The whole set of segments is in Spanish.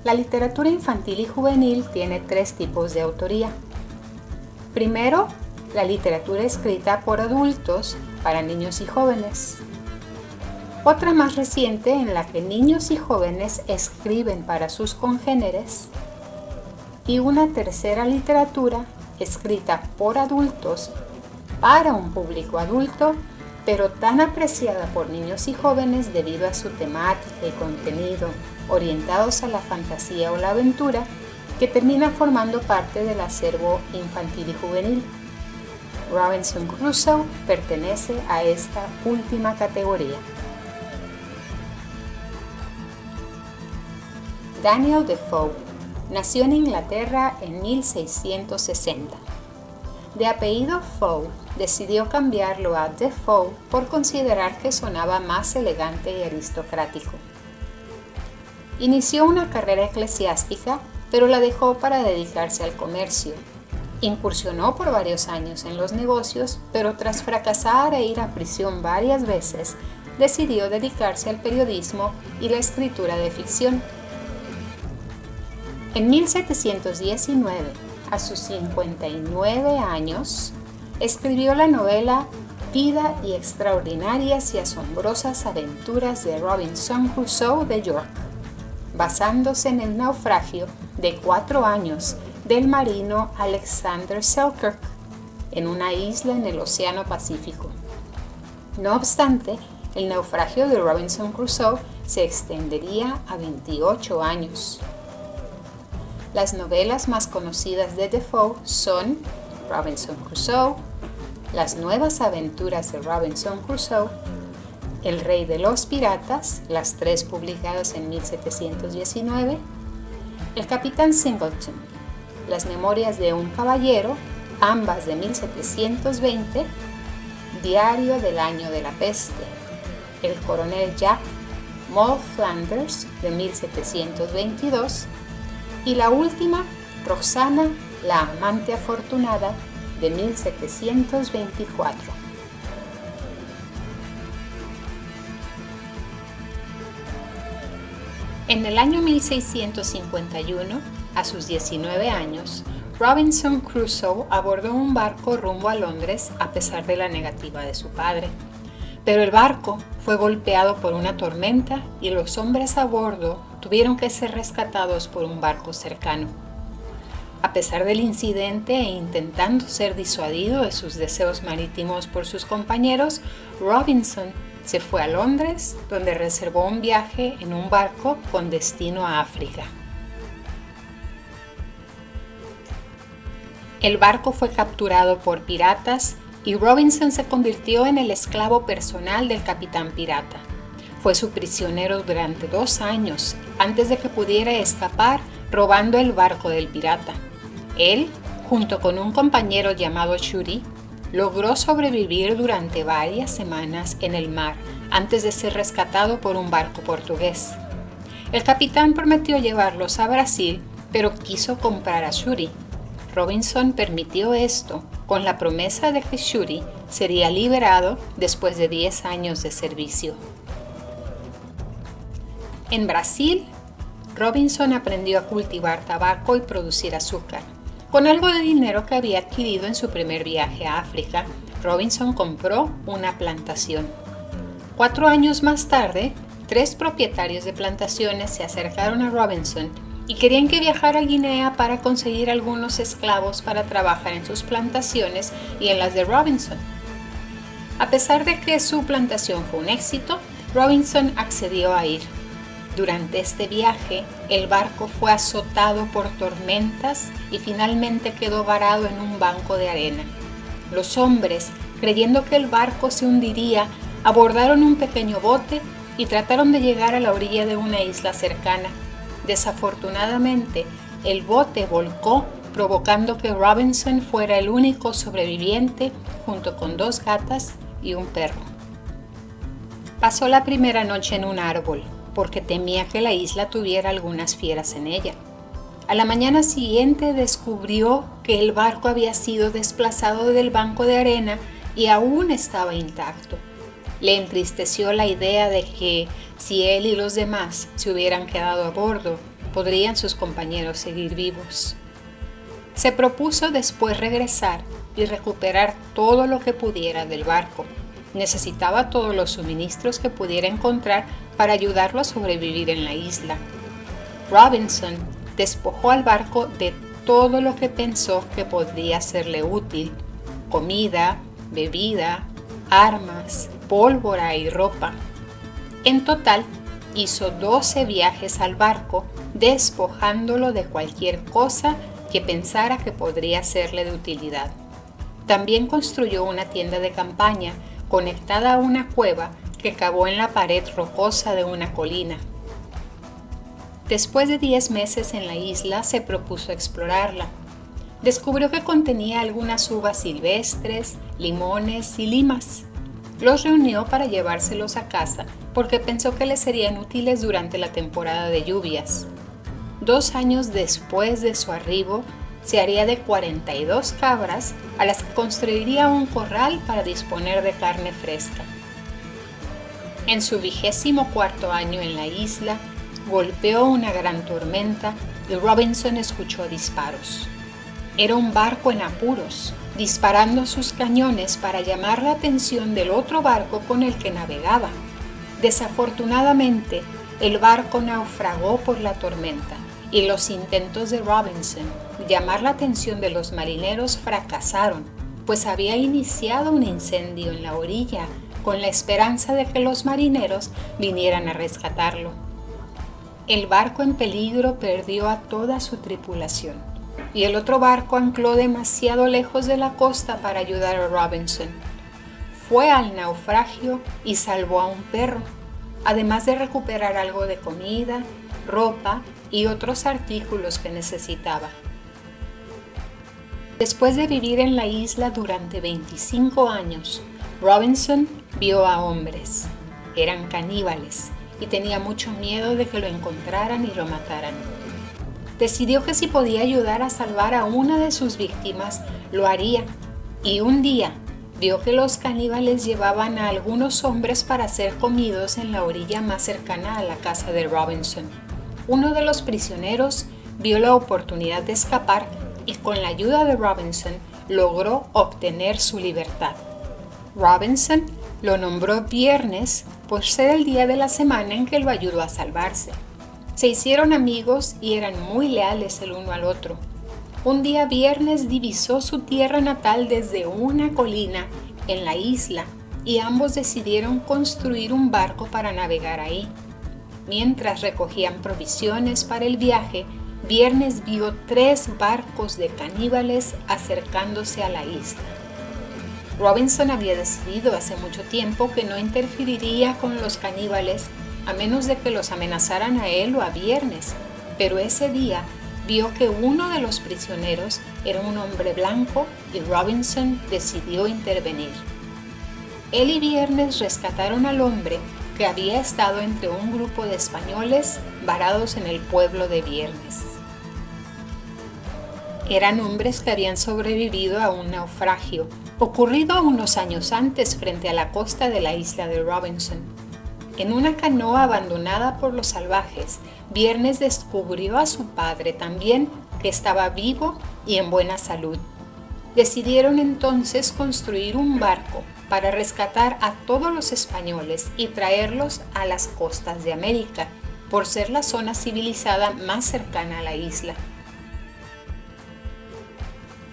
La literatura infantil y juvenil tiene tres tipos de autoría. Primero, la literatura escrita por adultos para niños y jóvenes. Otra más reciente en la que niños y jóvenes escriben para sus congéneres. Y una tercera literatura escrita por adultos para un público adulto, pero tan apreciada por niños y jóvenes debido a su temática y contenido orientados a la fantasía o la aventura, que termina formando parte del acervo infantil y juvenil. Robinson Crusoe pertenece a esta última categoría. Daniel Defoe nació en Inglaterra en 1660. De apellido Foe, decidió cambiarlo a Defoe por considerar que sonaba más elegante y aristocrático. Inició una carrera eclesiástica, pero la dejó para dedicarse al comercio. Incursionó por varios años en los negocios, pero tras fracasar e ir a prisión varias veces, decidió dedicarse al periodismo y la escritura de ficción. En 1719, a sus 59 años, escribió la novela Vida y extraordinarias y asombrosas aventuras de Robinson Crusoe de York, basándose en el naufragio de 4 años del marino Alexander Selkirk en una isla en el Océano Pacífico. No obstante, el naufragio de Robinson Crusoe se extendería a 28 años. Las novelas más conocidas de Defoe son Robinson Crusoe, Las nuevas aventuras de Robinson Crusoe, El rey de los piratas, las 3 publicadas en 1719, El capitán Singleton, Las memorias de un caballero, ambas de 1720, Diario del año de la peste, El coronel Jack, Moll Flanders, de 1722, y la última, Roxana, la amante afortunada, de 1724. En el año 1651, a sus 19 años, Robinson Crusoe abordó un barco rumbo a Londres a pesar de la negativa de su padre. Pero el barco fue golpeado por una tormenta y los hombres a bordo tuvieron que ser rescatados por un barco cercano. A pesar del incidente e intentando ser disuadido de sus deseos marítimos por sus compañeros, Robinson se fue a Londres, donde reservó un viaje en un barco con destino a África. El barco fue capturado por piratas y Robinson se convirtió en el esclavo personal del capitán pirata. Fue su prisionero durante 2 años antes de que pudiera escapar robando el barco del pirata. Él, junto con un compañero llamado Shuri, logró sobrevivir durante varias semanas en el mar antes de ser rescatado por un barco portugués. El capitán prometió llevarlos a Brasil, pero quiso comprar a Shuri. Robinson permitió esto con la promesa de que Shuri sería liberado después de 10 años de servicio. En Brasil, Robinson aprendió a cultivar tabaco y producir azúcar. Con algo de dinero que había adquirido en su primer viaje a África, Robinson compró una plantación. 4 años más tarde, 3 propietarios de plantaciones se acercaron a Robinson y querían que viajara a Guinea para conseguir algunos esclavos para trabajar en sus plantaciones y en las de Robinson. A pesar de que su plantación fue un éxito, Robinson accedió a ir. Durante este viaje, el barco fue azotado por tormentas y finalmente quedó varado en un banco de arena. Los hombres, creyendo que el barco se hundiría, abordaron un pequeño bote y trataron de llegar a la orilla de una isla cercana. Desafortunadamente, el bote volcó, provocando que Robinson fuera el único sobreviviente junto con 2 gatas y un perro. Pasó la primera noche en un árbol, porque temía que la isla tuviera algunas fieras en ella. A la mañana siguiente descubrió que el barco había sido desplazado del banco de arena y aún estaba intacto. Le entristeció la idea de que, si él y los demás se hubieran quedado a bordo, ¿Podrían sus compañeros seguir vivos? Se propuso después regresar y recuperar todo lo que pudiera del barco. Necesitaba todos los suministros que pudiera encontrar para ayudarlo a sobrevivir en la isla. Robinson despojó al barco de todo lo que pensó que podría serle útil: comida, bebida, armas, pólvora y ropa. En total, hizo 12 viajes al barco, despojándolo de cualquier cosa que pensara que podría serle de utilidad. También construyó una tienda de campaña conectada a una cueva que cavó en la pared rocosa de una colina. Después de 10 meses en la isla, se propuso explorarla. Descubrió que contenía algunas uvas silvestres, limones y limas. Los reunió para llevárselos a casa porque pensó que les serían útiles durante la temporada de lluvias. 2 años después de su arribo, se haría de 42 cabras a las que construiría un corral para disponer de carne fresca. En su 24º año en la isla, golpeó una gran tormenta y Robinson escuchó disparos. Era un barco en apuros, disparando sus cañones para llamar la atención del otro barco con el que navegaba. Desafortunadamente, el barco naufragó por la tormenta y los intentos de Robinson de llamar la atención de los marineros fracasaron, pues había iniciado un incendio en la orilla con la esperanza de que los marineros vinieran a rescatarlo. El barco en peligro perdió a toda su tripulación y el otro barco ancló demasiado lejos de la costa para ayudar a Robinson. Fue al naufragio y salvó a un perro, además de recuperar algo de comida, ropa y otros artículos que necesitaba. Después de vivir en la isla durante 25 años, Robinson vio a hombres. Eran caníbales y tenía mucho miedo de que lo encontraran y lo mataran. Decidió que si podía ayudar a salvar a una de sus víctimas, lo haría, y un día vio que los caníbales llevaban a algunos hombres para ser comidos en la orilla más cercana a la casa de Robinson. Uno de los prisioneros vio la oportunidad de escapar y con la ayuda de Robinson logró obtener su libertad. Robinson lo nombró Viernes por ser el día de la semana en que lo ayudó a salvarse. Se hicieron amigos y eran muy leales el uno al otro. Un día Viernes divisó su tierra natal desde una colina en la isla y ambos decidieron construir un barco para navegar ahí. Mientras recogían provisiones para el viaje, Viernes vio 3 barcos de caníbales acercándose a la isla. Robinson había decidido hace mucho tiempo que no interferiría con los caníbales a menos de que los amenazaran a él o a Viernes, pero ese día vio que uno de los prisioneros era un hombre blanco y Robinson decidió intervenir. Él y Viernes rescataron al hombre que había estado entre un grupo de españoles varados en el pueblo de Viernes. Eran hombres que habían sobrevivido a un naufragio ocurrido unos años antes frente a la costa de la isla de Robinson. En una canoa abandonada por los salvajes, Viernes descubrió a su padre también, que estaba vivo y en buena salud. Decidieron entonces construir un barco para rescatar a todos los españoles y traerlos a las costas de América, por ser la zona civilizada más cercana a la isla.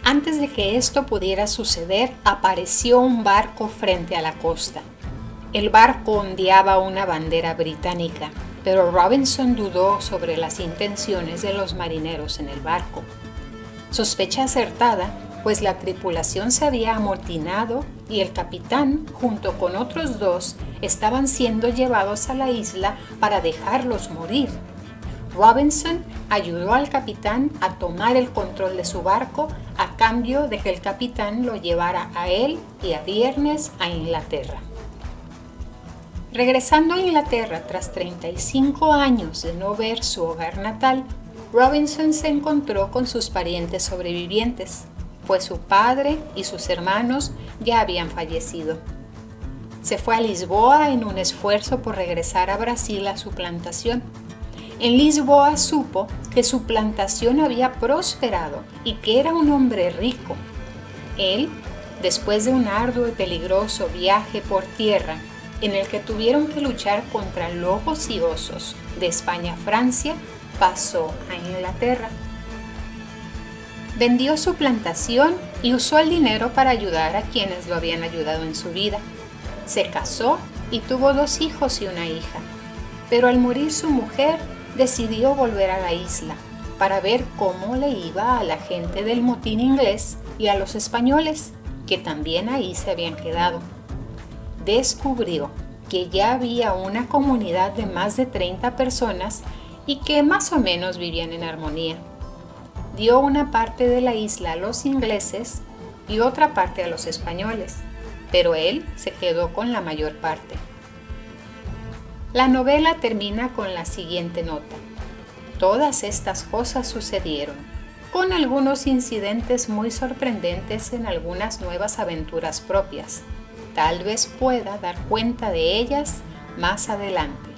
Antes de que esto pudiera suceder, apareció un barco frente a la costa. El barco ondeaba una bandera británica, pero Robinson dudó sobre las intenciones de los marineros en el barco. Sospecha acertada, pues la tripulación se había amotinado y el capitán, junto con otros 2, estaban siendo llevados a la isla para dejarlos morir. Robinson ayudó al capitán a tomar el control de su barco a cambio de que el capitán lo llevara a él y a Viernes a Inglaterra. Regresando a Inglaterra tras 35 años de no ver su hogar natal, Robinson se encontró con sus parientes sobrevivientes, pues su padre y sus hermanos ya habían fallecido. Se fue a Lisboa en un esfuerzo por regresar a Brasil a su plantación. En Lisboa supo que su plantación había prosperado y que era un hombre rico. Él, después de un arduo y peligroso viaje por tierra, en el que tuvieron que luchar contra lobos y osos de España a Francia, pasó a Inglaterra. Vendió su plantación y usó el dinero para ayudar a quienes lo habían ayudado en su vida. Se casó y tuvo 2 hijos y una hija. Pero al morir su mujer, decidió volver a la isla para ver cómo le iba a la gente del motín inglés y a los españoles, que también ahí se habían quedado. Descubrió que ya había una comunidad de más de 30 personas y que más o menos vivían en armonía. Dio una parte de la isla a los ingleses y otra parte a los españoles, pero él se quedó con la mayor parte. La novela termina con la siguiente nota: todas estas cosas sucedieron, con algunos incidentes muy sorprendentes en algunas nuevas aventuras propias. Tal vez pueda dar cuenta de ellas más adelante.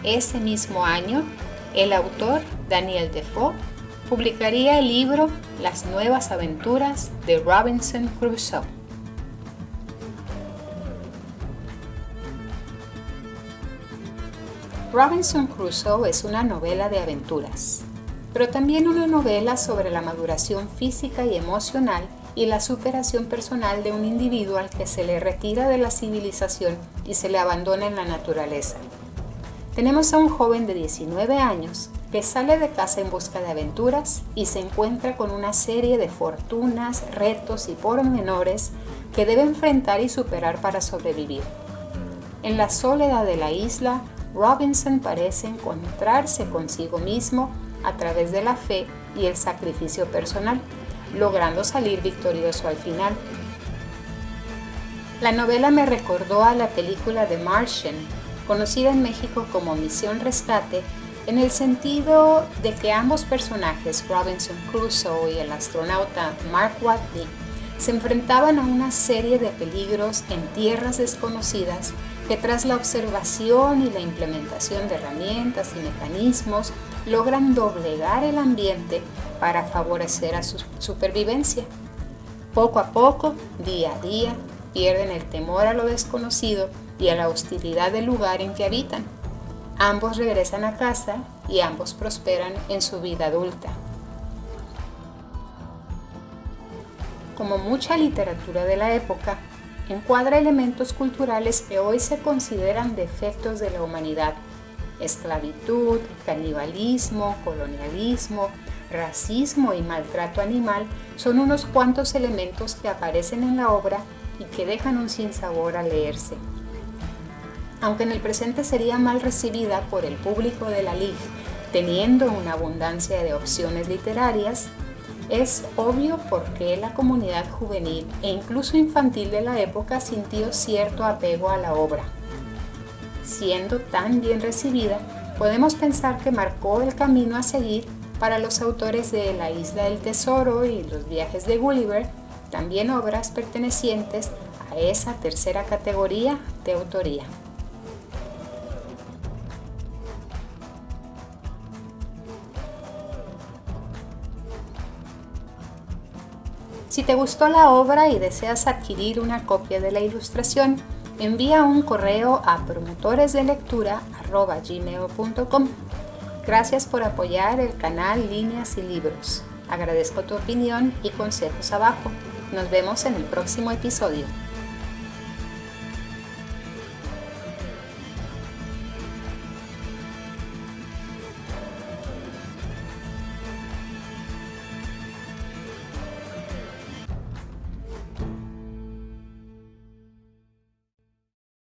Ese mismo año, el autor Daniel Defoe publicaría el libro Las nuevas aventuras de Robinson Crusoe. Robinson Crusoe es una novela de aventuras, pero también una novela sobre la maduración física y emocional y la superación personal de un individuo al que se le retira de la civilización y se le abandona en la naturaleza. Tenemos a un joven de 19 años que sale de casa en busca de aventuras y se encuentra con una serie de fortunas, retos y pormenores que debe enfrentar y superar para sobrevivir. En la soledad de la isla, Robinson parece encontrarse consigo mismo a través de la fe y el sacrificio personal, logrando salir victorioso al final. La novela me recordó a la película The Martian, conocida en México como Misión Rescate, en el sentido de que ambos personajes, Robinson Crusoe y el astronauta Mark Watney, se enfrentaban a una serie de peligros en tierras desconocidas que tras la observación y la implementación de herramientas y mecanismos logran doblegar el ambiente para favorecer a su supervivencia. Poco a poco, día a día, pierden el temor a lo desconocido y a la hostilidad del lugar en que habitan. Ambos regresan a casa y ambos prosperan en su vida adulta. Como mucha literatura de la época, encuadra elementos culturales que hoy se consideran defectos de la humanidad: esclavitud, canibalismo, colonialismo, racismo y maltrato animal son unos cuantos elementos que aparecen en la obra y que dejan un sinsabor al leerse. Aunque en el presente sería mal recibida por el público de la LIG, teniendo una abundancia de opciones literarias, es obvio por qué la comunidad juvenil e incluso infantil de la época sintió cierto apego a la obra. Siendo tan bien recibida, podemos pensar que marcó el camino a seguir para los autores de La Isla del Tesoro y Los Viajes de Gulliver, también obras pertenecientes a esa tercera categoría de autoría. Si te gustó la obra y deseas adquirir una copia de la ilustración, envía un correo a promotoresdelectura@gmail.com. Gracias por apoyar el canal Líneas y Libros. Agradezco tu opinión y consejos abajo. Nos vemos en el próximo episodio.